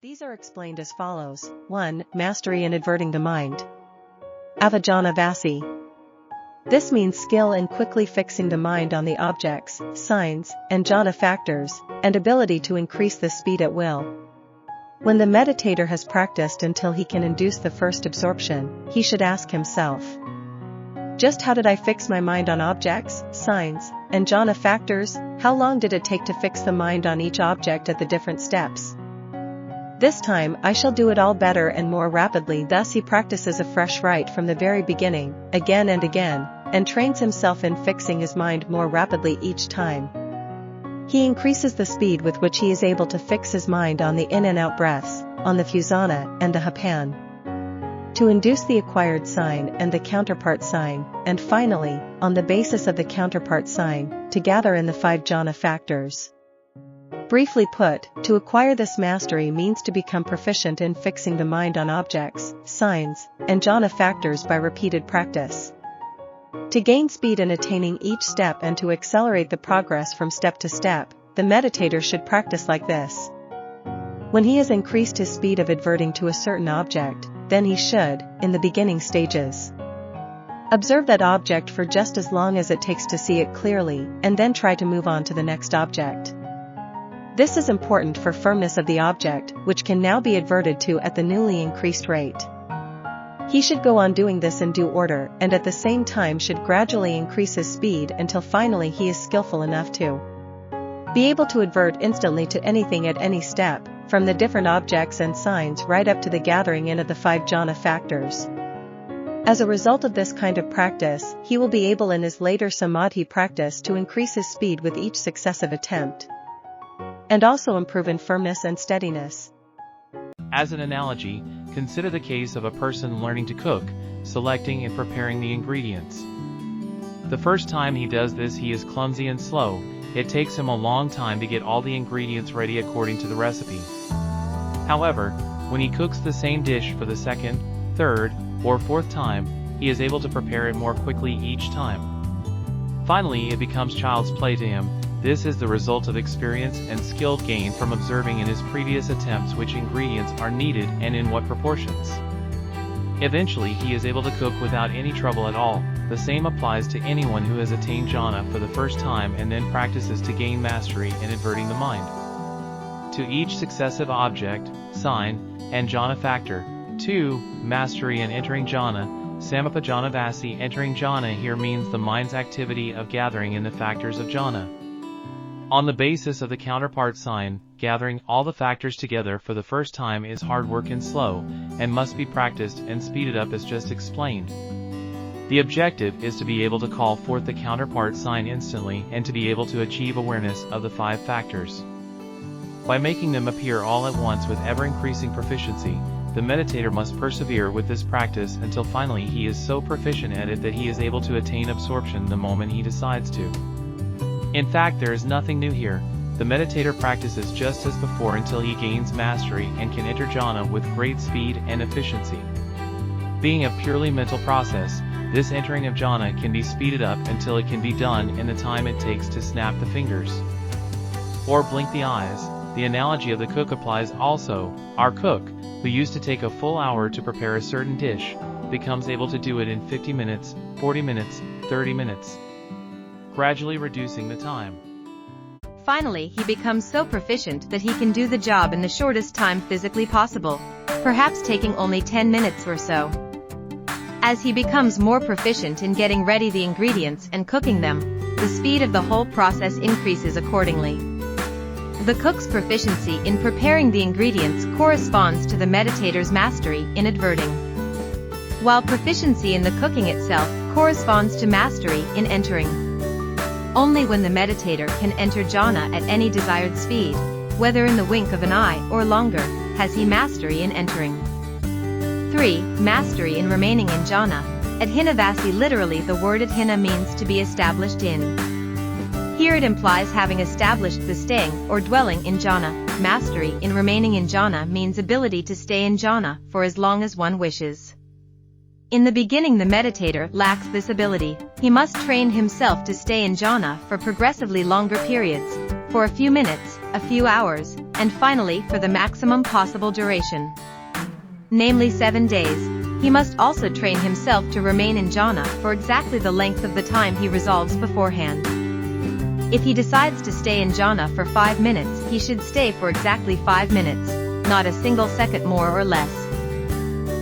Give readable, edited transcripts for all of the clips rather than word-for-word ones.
These are explained as follows. 1. Mastery in adverting the mind. Anapanasati. This means skill in quickly fixing the mind on the objects, signs, and jhana factors, and ability to increase the speed at will. When the meditator has practiced until he can induce the first absorption, he should ask himself, just how did I fix my mind on objects, signs, and jhana factors? How long did it take to fix the mind on each object at the different steps? This time I shall do it all better and more rapidly. Thus he practices afresh right from the very beginning, again and again, and trains himself in fixing his mind more rapidly each time. He increases the speed with which he is able to fix his mind on the in and out breaths, on the Sovanna and the hapan, to induce the acquired sign and the counterpart sign, and finally, on the basis of the counterpart sign, to gather in the 5 jhana factors. Briefly put, to acquire this mastery means to become proficient in fixing the mind on objects, signs, and jhana factors by repeated practice. To gain speed in attaining each step and to accelerate the progress from step to step, the meditator should practice like this. When he has increased his speed of adverting to a certain object, then he should, in the beginning stages, observe that object for just as long as it takes to see it clearly, and then try to move on to the next object. This is important for firmness of the object, which can now be adverted to at the newly increased rate. He should go on doing this in due order and at the same time should gradually increase his speed until finally he is skillful enough to be able to advert instantly to anything at any step, from the different objects and signs right up to the gathering in of the 5 jhana factors. As a result of this kind of practice, he will be able in his later samadhi practice to increase his speed with each successive attempt, and also improve in firmness and steadiness. As an analogy, consider the case of a person learning to cook, selecting and preparing the ingredients. The first time he does this he is clumsy and slow. It takes him a long time to get all the ingredients ready according to the recipe. However, when he cooks the same dish for the second, third, or fourth time, he is able to prepare it more quickly each time. Finally, it becomes child's play to him. This is the result of experience and skill gained from observing in his previous attempts which ingredients are needed and in what proportions. Eventually he is able to cook without any trouble at all. The same applies to anyone who has attained jhana for the first time and then practices to gain mastery in adverting the mind to each successive object, sign, and jhana factor. 2. Mastery in entering jhana. Anapanasati. Entering jhana here means the mind's activity of gathering in the factors of jhana. On the basis of the counterpart sign, gathering all the factors together for the first time is hard work and slow, and must be practiced and speeded up as just explained. The objective is to be able to call forth the counterpart sign instantly and to be able to achieve awareness of the 5 factors. By making them appear all at once with ever-increasing proficiency, the meditator must persevere with this practice until finally he is so proficient at it that he is able to attain absorption the moment he decides to. In fact, there is nothing new here. The meditator practices just as before until he gains mastery and can enter jhana with great speed and efficiency. Being a purely mental process, this entering of jhana can be speeded up until it can be done in the time it takes to snap the fingers or blink the eyes. The analogy of the cook applies also. Our cook, who used to take a full hour to prepare a certain dish, becomes able to do it in 50 minutes, 40 minutes, 30 minutes. Gradually reducing the time. Finally, he becomes so proficient that he can do the job in the shortest time physically possible, perhaps taking only 10 minutes or so. As he becomes more proficient in getting ready the ingredients and cooking them, the speed of the whole process increases accordingly. The cook's proficiency in preparing the ingredients corresponds to the meditator's mastery in adverting, while proficiency in the cooking itself corresponds to mastery in entering. Only when the meditator can enter jhana at any desired speed, whether in the wink of an eye or longer, has he mastery in entering. 3. Mastery in remaining in jhana. Adhinavasi. Literally the word adhina means to be established in. Here it implies having established the staying or dwelling in jhana. Mastery in remaining in jhana means ability to stay in jhana for as long as one wishes. In the beginning the meditator lacks this ability. He must train himself to stay in jhana for progressively longer periods, for a few minutes, a few hours, and finally for the maximum possible duration, namely 7 days. He must also train himself to remain in jhana for exactly the length of the time he resolves beforehand. If he decides to stay in jhana for 5 minutes, he should stay for exactly 5 minutes, not a single second more or less.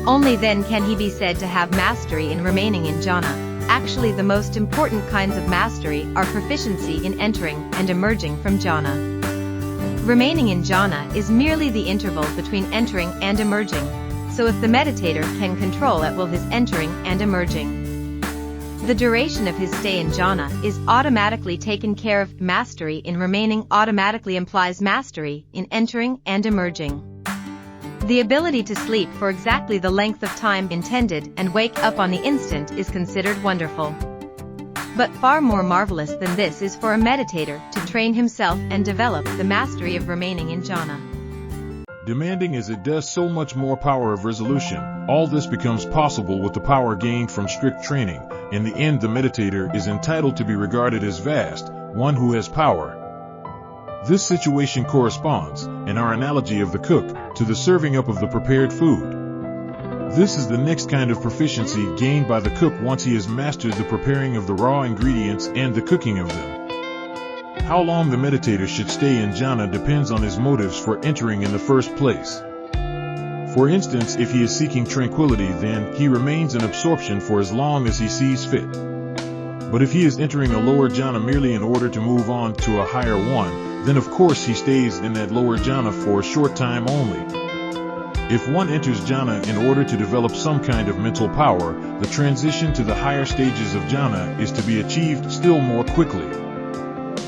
Only then can he be said to have mastery in remaining in jhana. Actually, the most important kinds of mastery are proficiency in entering and emerging from jhana. Remaining in jhana is merely the interval between entering and emerging, so if the meditator can control at will his entering and emerging, the duration of his stay in jhana is automatically taken care of. Mastery in remaining automatically implies mastery in entering and emerging. The ability to sleep for exactly the length of time intended and wake up on the instant is considered wonderful. But far more marvelous than this is for a meditator to train himself and develop the mastery of remaining in jhana. Demanding as it does so much more power of resolution, all this becomes possible with the power gained from strict training. In the end, the meditator is entitled to be regarded as vast, one who has power. This situation corresponds, in our analogy of the cook, to the serving up of the prepared food. This is the next kind of proficiency gained by the cook once he has mastered the preparing of the raw ingredients and the cooking of them. How long the meditator should stay in jhana depends on his motives for entering in the first place. For instance, if he is seeking tranquility, then he remains in absorption for as long as he sees fit. But if he is entering a lower jhana merely in order to move on to a higher one, then of course he stays in that lower jhana for a short time only. If one enters jhana in order to develop some kind of mental power, the transition to the higher stages of jhana is to be achieved still more quickly.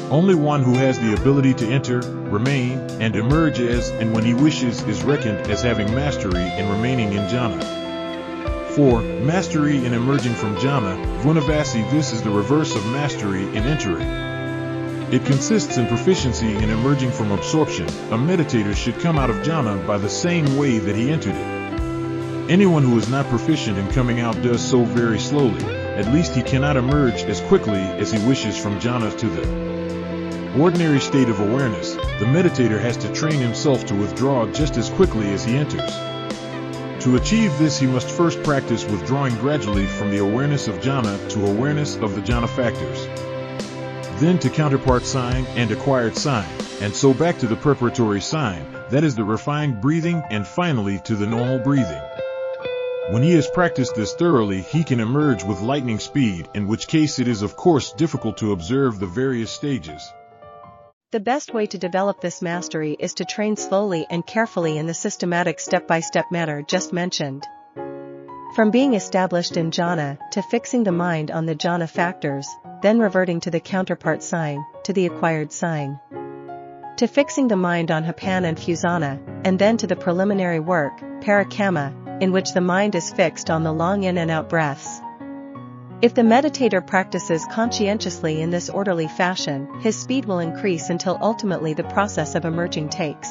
Only one who has the ability to enter, remain, and emerge as and when he wishes is reckoned as having mastery in remaining in jhana. For mastery in emerging from jhana, Vunavasi, this is the reverse of mastery in entering. It consists in proficiency in emerging from absorption. A meditator should come out of jhana by the same way that he entered it. Anyone who is not proficient in coming out does so very slowly. At least he cannot emerge as quickly as he wishes from jhana to the ordinary state of awareness. The meditator has to train himself to withdraw just as quickly as he enters. To achieve this, he must first practice withdrawing gradually from the awareness of jhana to awareness of the jhana factors, then to counterpart sign and acquired sign, and so back to the preparatory sign, that is the refined breathing, and finally to the normal breathing. When he has practiced this thoroughly, he can emerge with lightning speed, in which case it is of course difficult to observe the various stages. The best way to develop this mastery is to train slowly and carefully in the systematic step-by-step manner just mentioned. From being established in jhana, to fixing the mind on the jhana factors, then reverting to the counterpart sign, to the acquired sign, to fixing the mind on hapan and fusana, and then to the preliminary work, parakama, in which the mind is fixed on the long in and out breaths. If the meditator practices conscientiously in this orderly fashion, his speed will increase until ultimately the process of emerging takes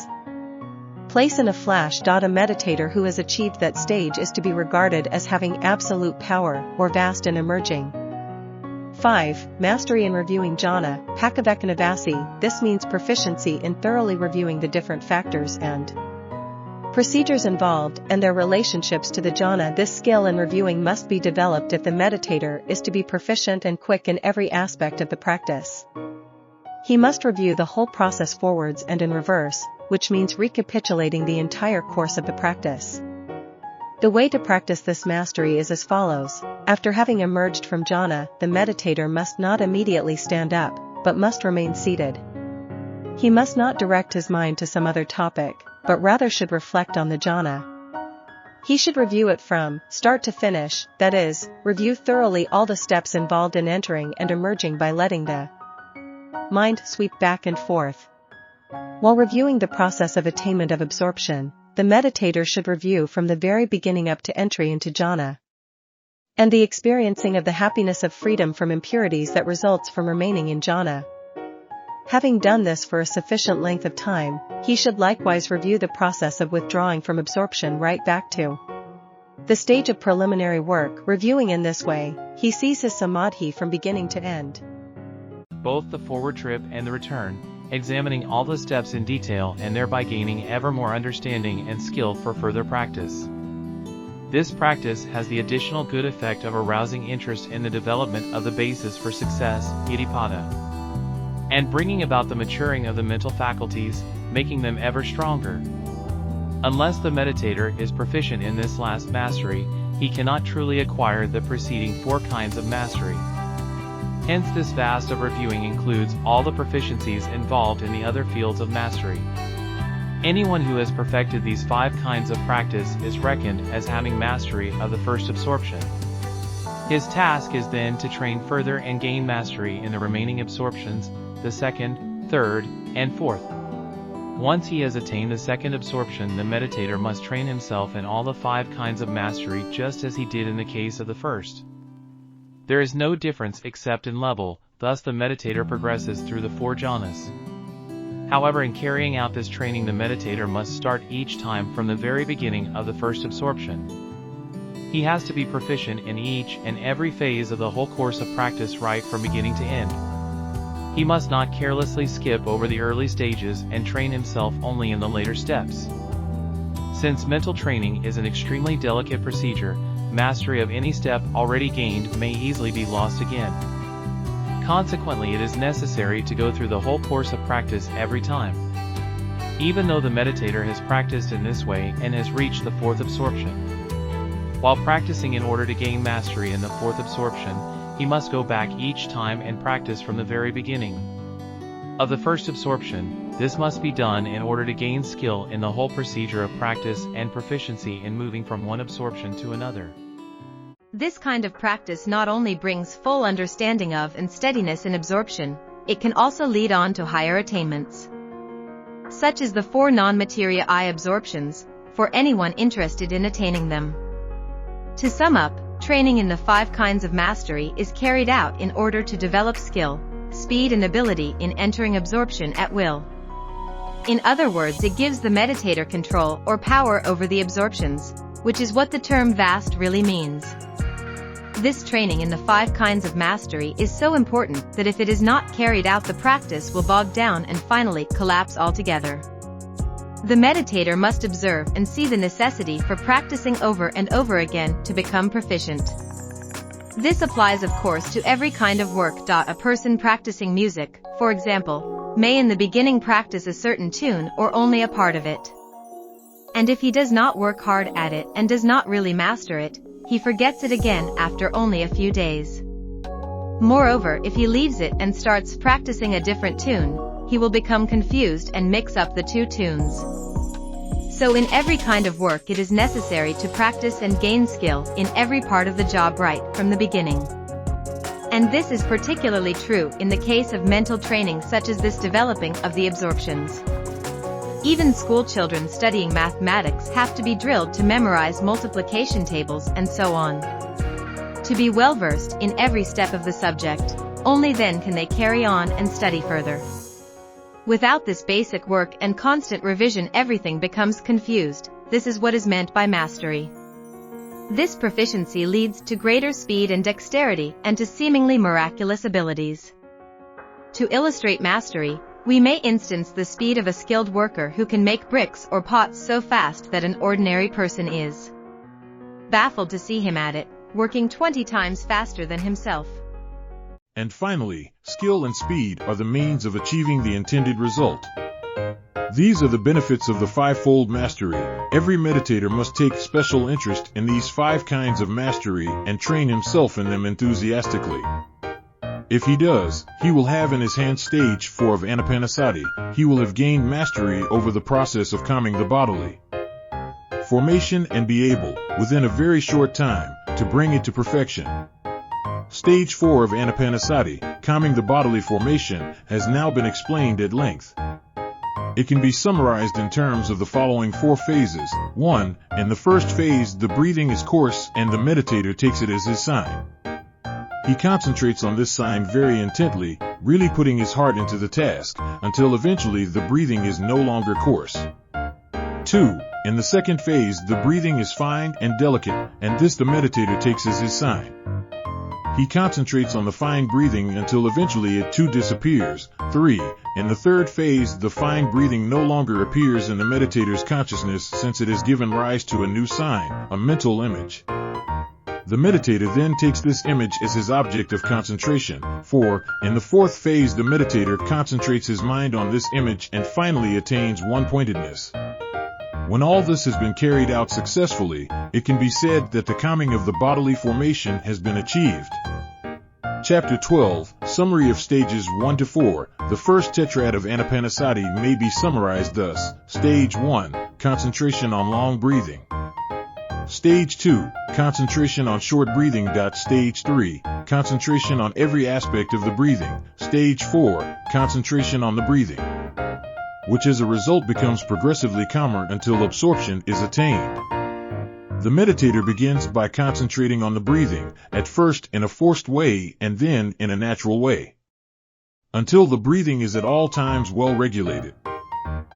place in a flash. A meditator who has achieved that stage is to be regarded as having absolute power, or vast in emerging. 5. Mastery in reviewing jhana, Pakavekanavasi. This means proficiency in thoroughly reviewing the different factors and procedures involved and their relationships to the jhana. This skill in reviewing must be developed if the meditator is to be proficient and quick in every aspect of the practice. He must review the whole process forwards and in reverse, which means recapitulating the entire course of the practice. The way to practice this mastery is as follows. After having emerged from jhana, the meditator must not immediately stand up, but must remain seated. He must not direct his mind to some other topic, but rather should reflect on the jhana. He should review it from start to finish, that is, review thoroughly all the steps involved in entering and emerging by letting the mind sweep back and forth. While reviewing the process of attainment of absorption, the meditator should review from the very beginning up to entry into jhana, and the experiencing of the happiness of freedom from impurities that results from remaining in jhana. Having done this for a sufficient length of time, he should likewise review the process of withdrawing from absorption right back to the stage of preliminary work. Reviewing in this way, he sees his samadhi from beginning to end. Both the forward trip and the return, examining all the steps in detail and thereby gaining ever more understanding and skill for further practice. This practice has the additional good effect of arousing interest in the development of the basis for success, iddhipada, and bringing about the maturing of the mental faculties, making them ever stronger. Unless the meditator is proficient in this last mastery, he cannot truly acquire the preceding 4 kinds of mastery. Hence this vast of reviewing includes all the proficiencies involved in the other fields of mastery. Anyone who has perfected these 5 kinds of practice is reckoned as having mastery of the first absorption. His task is then to train further and gain mastery in the remaining absorptions, the second, third, and fourth. Once he has attained the second absorption, the meditator must train himself in all the 5 kinds of mastery just as he did in the case of the first. There is no difference except in level, thus the meditator progresses through the 4 jhanas. However, in carrying out this training, the meditator must start each time from the very beginning of the first absorption. He has to be proficient in each and every phase of the whole course of practice right from beginning to end. He must not carelessly skip over the early stages and train himself only in the later steps. Since mental training is an extremely delicate procedure, mastery of any step already gained may easily be lost again. Consequently, it is necessary to go through the whole course of practice every time. Even though the meditator has practiced in this way and has reached the 4th absorption. While practicing in order to gain mastery in the 4th absorption, he must go back each time and practice from the very beginning of the first absorption. This must be done in order to gain skill in the whole procedure of practice and proficiency in moving from one absorption to another. This kind of practice not only brings full understanding of and steadiness in absorption, it can also lead on to higher attainments. Such as the 4 non-materia I absorptions, for anyone interested in attaining them. To sum up, training in the 5 kinds of mastery is carried out in order to develop skill, speed and ability in entering absorption at will. In other words, it gives the meditator control or power over the absorptions, which is what the term vast really means. This training in the 5 kinds of mastery is so important that if it is not carried out, the practice will bog down and finally collapse altogether. The meditator must observe and see the necessity for practicing over and over again to become proficient. This applies of course to every kind of work. A person practicing music, for example, may in the beginning practice a certain tune or only a part of it. And if he does not work hard at it and does not really master it, he forgets it again after only a few days. Moreover, if he leaves it and starts practicing a different tune, he will become confused and mix up the 2 tunes. So in every kind of work it is necessary to practice and gain skill in every part of the job right from the beginning. And this is particularly true in the case of mental training such as this developing of the absorptions. Even school children studying mathematics have to be drilled to memorize multiplication tables and so on. To be well versed in every step of the subject, only then can they carry on and study further. Without this basic work and constant revision, everything becomes confused. This is what is meant by mastery. This proficiency leads to greater speed and dexterity and to seemingly miraculous abilities. To illustrate mastery, we may instance the speed of a skilled worker who can make bricks or pots so fast that an ordinary person is baffled to see him at it, working 20 times faster than himself. And finally, skill and speed are the means of achieving the intended result. These are the benefits of the 5-fold mastery. Every meditator must take special interest in these 5 kinds of mastery and train himself in them enthusiastically. If he does, he will have in his hand stage 4 of anapanasati. He will have gained mastery over the process of calming the bodily formation and be able, within a very short time, to bring it to perfection. Stage 4 of anapanasati, calming the bodily formation, has now been explained at length. It can be summarized in terms of the following 4 phases. 1. In the first phase, the breathing is coarse and the meditator takes it as his sign. He concentrates on this sign very intently, really putting his heart into the task, until eventually the breathing is no longer coarse. 2. In the second phase, the breathing is fine and delicate, and this the meditator takes as his sign. he concentrates on the fine breathing until eventually it too disappears. 3. In the third phase, the fine breathing no longer appears in the meditator's consciousness since it has given rise to a new sign, a mental image. The meditator then takes this image as his object of concentration. 4. In the fourth phase, the meditator concentrates his mind on this image and finally attains one-pointedness. When all this has been carried out successfully, it can be said that the calming of the bodily formation has been achieved. Chapter 12, Summary of Stages 1 to 4. The first tetrad of anapanasati may be summarized thus. Stage 1, concentration on long breathing. Stage 2, concentration on short breathing. Stage 3, concentration on every aspect of the breathing. Stage 4, concentration on the breathing, which as a result becomes progressively calmer until absorption is attained. The meditator begins by concentrating on the breathing, at first in a forced way and then in a natural way, until the breathing is at all times well regulated.